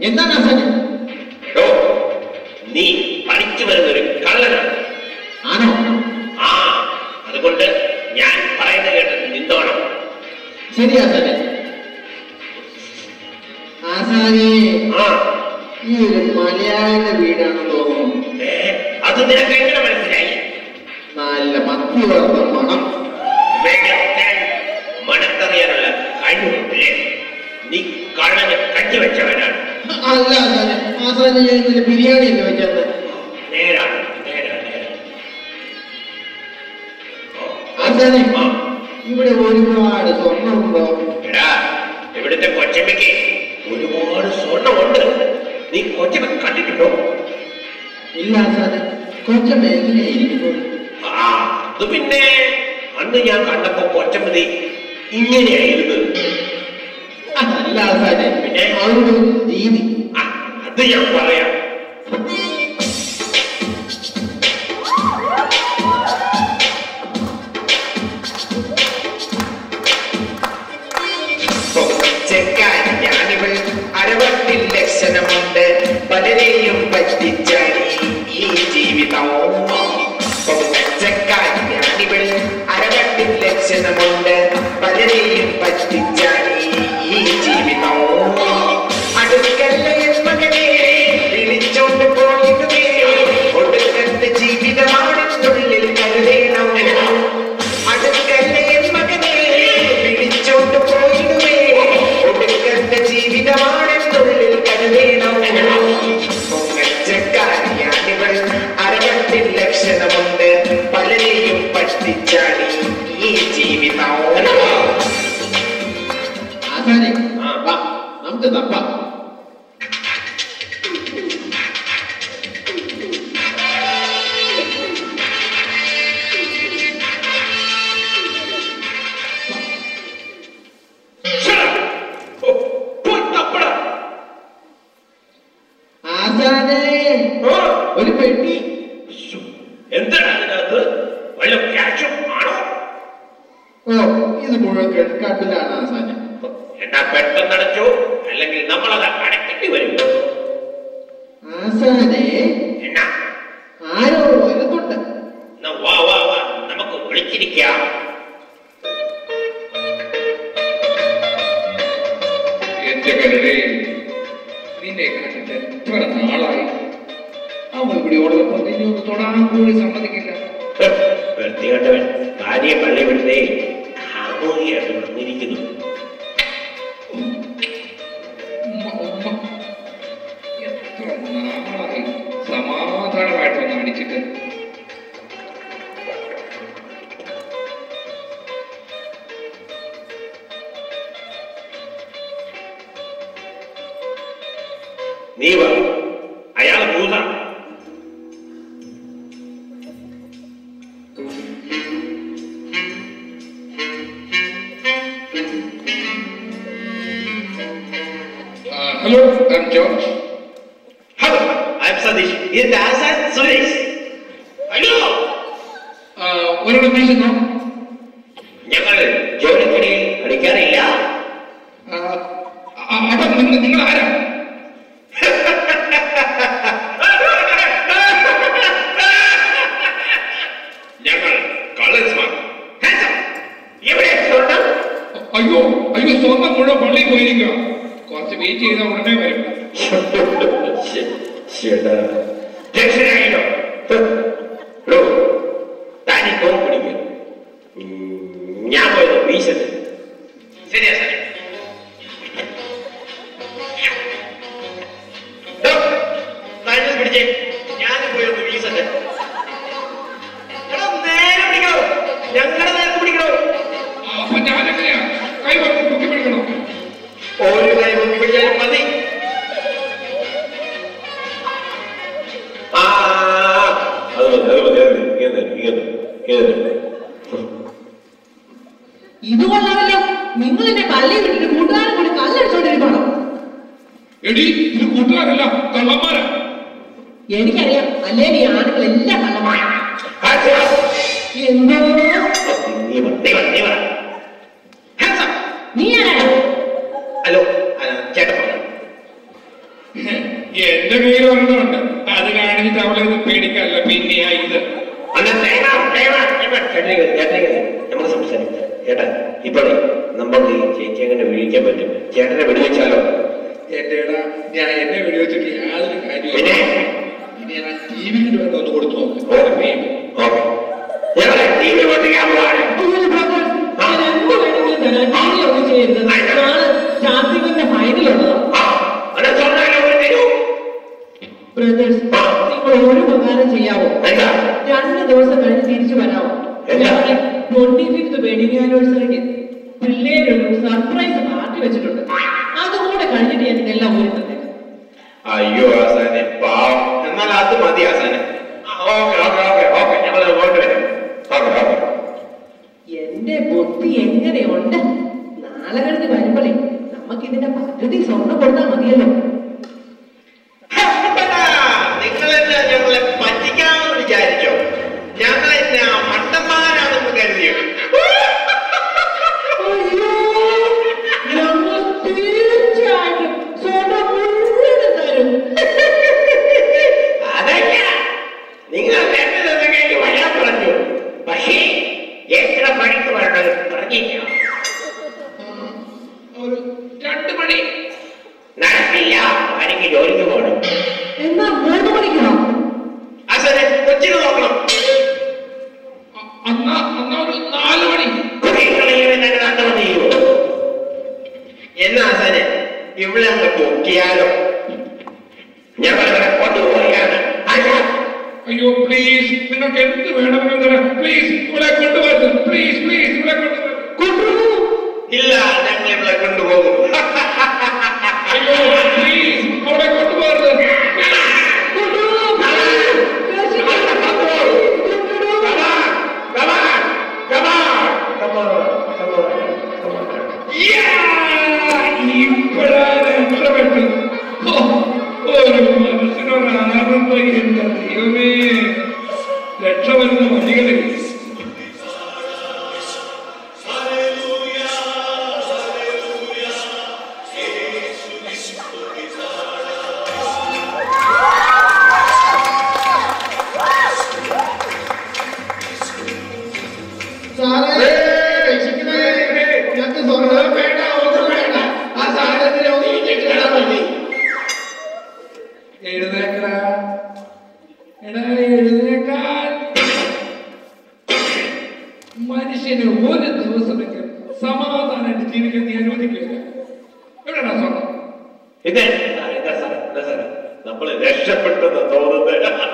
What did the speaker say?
എന്താണ് ആശാനെ? നീ പഠിച്ചു വരുന്നൊരു കള്ളനാണ്. ആണോ? ആ, അതുകൊണ്ട് ഞാൻ പറയുന്നത് കേട്ട് നിന്നോണം. ശരി ആശാനെ. ആശാനെ, ഈ ഒരു മലയാളിയുടെ വീടാണെന്ന് തോന്നുന്നു. അത് നിനക്ക് എങ്ങനെ മനസ്സിലായി? നല്ല മത്തി വറുത്ത മണം. മണത്തറിയാനുള്ള കഴിവുണ്ടല്ലേ? നീ കള്ളന് കഞ്ഞി വെച്ചവനാണ്. അല്ല ആശാനെ, ആശാനെ ഞാൻ ഇന്നലെ ബിരിയാണി അല്ലേ വെച്ചത്. നേരാണ്. ആശാനെ, ഇവിടെ ഒരുപാട് സ്വർണ്ണമുണ്ടോ? എടാ, ഇവിടുത്തെ കൊച്ചമ്മയ്ക്ക് ഒരുപാട് സ്വർണ്ണമുണ്ട്. നീ കൊച്ചമ്മ കണ്ടിട്ടുണ്ടോ? ഇല്ല ആശാനെ, കൊച്ചമ്മ എങ്ങനെയായിരിക്കുന്നു? അത് പിന്നെ അന്ന് ഞാൻ കണ്ടപ്പോ കൊച്ചമ്മതി ഇങ്ങനെയായിരുന്നു. അതല്ല ആശാനെ, പിന്നെ അവരുടെ രീതി. അത് ഞാൻ പറയാം. ഞാനിവൾ അരവട്ടിൽ ലക്ഷണമുണ്ട്, പലരെയും പറ്റിച്ചാൽ ഈ ജീവിതവും. ഞാനിവൾ അരവട്ടിൽ ലക്ഷണമുണ്ട്, പലരെയും പറ്റിച്ചാൽ ഈ ജീവിതവും. അടുക്കല്ല മകനെ വിളിച്ചോണ്ട് പോയിടുമേ, ഒടുക്കത്തെ ജീവിതമാണെന്നുള്ളിൽ കരുതേണം. അടുക്കല്ല മകനെ വിളിച്ചോണ്ട് പോയിടുമേ, ഒടുക്കത്തെ ജീവിതമാണെന്നുള്ളിൽ കരുതേണം. പൊങ്ങച്ചക്കാരിയാണിവൾ അരവട്ടിൽ ലക്ഷണമുണ്ട്, പലരെയും പറ്റിച്ചാൽ ഈ ജീവിതവും. ആശാനെ, നമുക്ക് തപ്പാം. ഒരു പെട്ടി. എന്താണ് അതിനകത്ത്? വല്ല ക്യാഷും ആണോ? ഓ, ഇത് മുഴുവൻ ക്രെഡിറ്റ് കാർഡിലാണ് ആശാനെ. എന്നാ പെട്ടെന്ന് അടച്ചോ, അല്ലെങ്കിൽ നമ്മളത് അടയ്ക്കേണ്ടി വരും. ആശാനെ, എന്നാ ആരോ വരുന്നുണ്ട്. വാ വാ വാ, നമുക്ക് വിളിച്ചിരിക്കാം. എന്റെ കരടേ, നിന്നെ കണ്ടിട്ട് എത്ര നാളായി. അവൻ ഇവിടെ ഉള്ളപ്പോൾ നിന്നെ ഒന്ന് തൊടാൻ കൂടി സമ്മതിക്കില്ല. വൃത്തികെട്ടവൻ ഭാര്യയെ പള്ളി വിടുന്നേ ഹാർമോണിയായിട്ട് വന്നിരിക്കുന്നു. എത്ര നാളായി സമാധാനമായിട്ട് വന്ന് അടിച്ചിട്ട്. നീ വാ, അയാൾ ഭൂത. Hello, I am George. Hello, I am Satish. ഇത് ആസാൻ സുരേഷ്. ഹലോ, ഒരാൾ ഉദ്ദേശിക്കുന്നോ? ഞങ്ങൾ ജോലിക്കിടയിൽ കളിക്കാറില്ല. അപ്പൊ നിങ്ങൾ ആരാ? ഞങ്ങൾ കള്ളന്മാർ. എവിടെ സ്വർണ്ണം? അയ്യോ അയ്യോ, സ്വർണ്ണം മുഴുവൻ പള്ളിയിൽ പോയിരിക്കുക. കുറച്ച് വെയിറ്റ് ചെയ്താൽ ഉടനെ വരും. ദക്ഷിണായില്ലോ താനി കോൺ പിടിക്കുക. ഞാൻ പോയത് വീശത്ത്. ശരിയാ സാറേ. താനി പിടിച്ചേ, ഞാനും പോയത് വീശത്ത്. നേരെ പിടിക്കണോ, ഞങ്ങളുടെ നേരത്തെ പിടിക്കണോ? അപ്പൊ ഞാനെങ്ങനെയാ കൈ വന്ന് കുത്തി പിടിക്കണോ? ഒരു കൈ പൊക്കി പിടിച്ചാലും മതി. ഇത് കൊള്ളാമല്ലോ. നിങ്ങൾ എന്റെ കല്ല് വിട്ടിട്ട് കൂട്ടുകാരൻ കൂടി കല്ലടിച്ചോണ്ടിരിക്കണോ? എടി, ഇത് കൂട്ടുകാരല്ല, കള്ളന്മാരാ. എനിക്കറിയാം, അല്ലേ ഈ ആണുങ്ങൾ എല്ലാം കള്ളന്മാരാ. എന്തോ നീ ആരാ? ഹലോ, ചേട്ടൻ ഞാനായിട്ട് അവളെ ഒന്നും പേടിക്കാറില്ല. പിന്നെയാ ഇത് നമ്മൾ സംസാരിക്കാം ചേട്ടാ. ഇപ്പോഴേ നമുക്ക് ഈ ചേച്ചി എങ്ങനെ വിളിക്കാൻ പറ്റും? ചേട്ടനെ വെടിവെച്ചാലോ? എന്റെടാ, ഞാൻ എന്നെ വെടിവെച്ചിട്ട് യാതൊരു കാര്യം. പിന്നെ ഇനി ഞാൻ ടിവിക്ക് വേണ്ട ഒന്ന് കൊടുത്തു നോക്ക്. ടിവി പൊട്ടിക്കാൻ പോവാണ്. നിങ്ങൾ ഒരു ഉപകാരം ചെയ്യാവോ? 2 ദിവസം കഴിഞ്ഞ് തിരിച്ചു വരാമോ? 25th വെഡിങ് ആനിവേഴ്സറിക്ക് പിള്ളേരൊരു സർപ്രൈസ് പാർട്ടി വെച്ചിട്ടുണ്ട്. അതുകൂടെ കഴിഞ്ഞിട്ട് ഞാൻ ഇതെല്ലാം ഊരി തന്നേക്കാം. അയ്യോ ആസാനെ പാവം. എന്നാൽ അത് മതി ആസാനെ. ഞങ്ങൾ പോയിട്ട് വരാം. എന്റെ ബുദ്ധി എങ്ങനെയുണ്ട്? നാളെ കഴിഞ്ഞ് വരുമ്പോഴേ നമുക്ക് ഇതിന്റെ പദ്ധതി സ്വർണ്ണം കൊടുത്താൽ മതിയല്ലോ. നിങ്ങളെന്നെ ഞങ്ങളെ പറ്റിക്കാമെന്ന് വിചാരിച്ചോ? ഞങ്ങളെന്നെ മണ്ടന്മാരാണെന്ന് കരുതിയോ? ഞങ്ങൾ തീർച്ചയായിട്ടും സ്വർണ്ണം മുഴുവൻ തരും. അതല്ല, നിങ്ങൾ വേണ്ടതെന്നൊക്കെ വരാൻ പറഞ്ഞു. പക്ഷേ എത്ര മണിക്ക് വേണ്ടത് പറഞ്ഞില്ല. ഒരു 2 മണി നടക്കില്ല. എനിക്ക് ജോലിക്ക് പോകണം. എന്നാ 3 മണിക്കോ? ആസാനെ കൊച്ചിന് നോക്കണം. അന്നാ ഒരു 4 മണി. എന്നാ ആസാനെ ഇവിടെ അങ്ങ് പൊക്കിയാലോ? ഞങ്ങളിവിടെ കൊണ്ടുപോയാണ്. അയ്യോ പ്ലീസ്, നിങ്ങൾക്ക് എന്ത് വേണമെന്ന് തരാം. പ്ലീസ് ഇവിടെ കൊണ്ടുപോകരുത്. പ്ലീസ് പ്ലീസ് ഇവിടെ കൊണ്ടുപോകും. ഇല്ല, ഞങ്ങൾ ഇവിടെ കൊണ്ടുപോകും. അയ്യോ പ്ലീസ് അവിടെ കൊണ്ടുപോകരുത്. ഇപ്പോഴാണ് രക്ഷപ്പെട്ടു. ഒരു മനസ്സിനൊരാനന്ദം. എന്റെ ദൈവമേ, രക്ഷപ്പെടുന്ന വഴികളിൽ മനുഷ്യന് ഒരു ദിവസമെങ്കിലും സമാധാനമായിട്ട് ജീവിക്കാൻ നീ അനുവദിക്കില്ല. എവിടെയാ സ്വർണ്ണം? ഇതേ നമ്മൾ രക്ഷപ്പെട്ടെന്ന് തോന്നുന്നത്.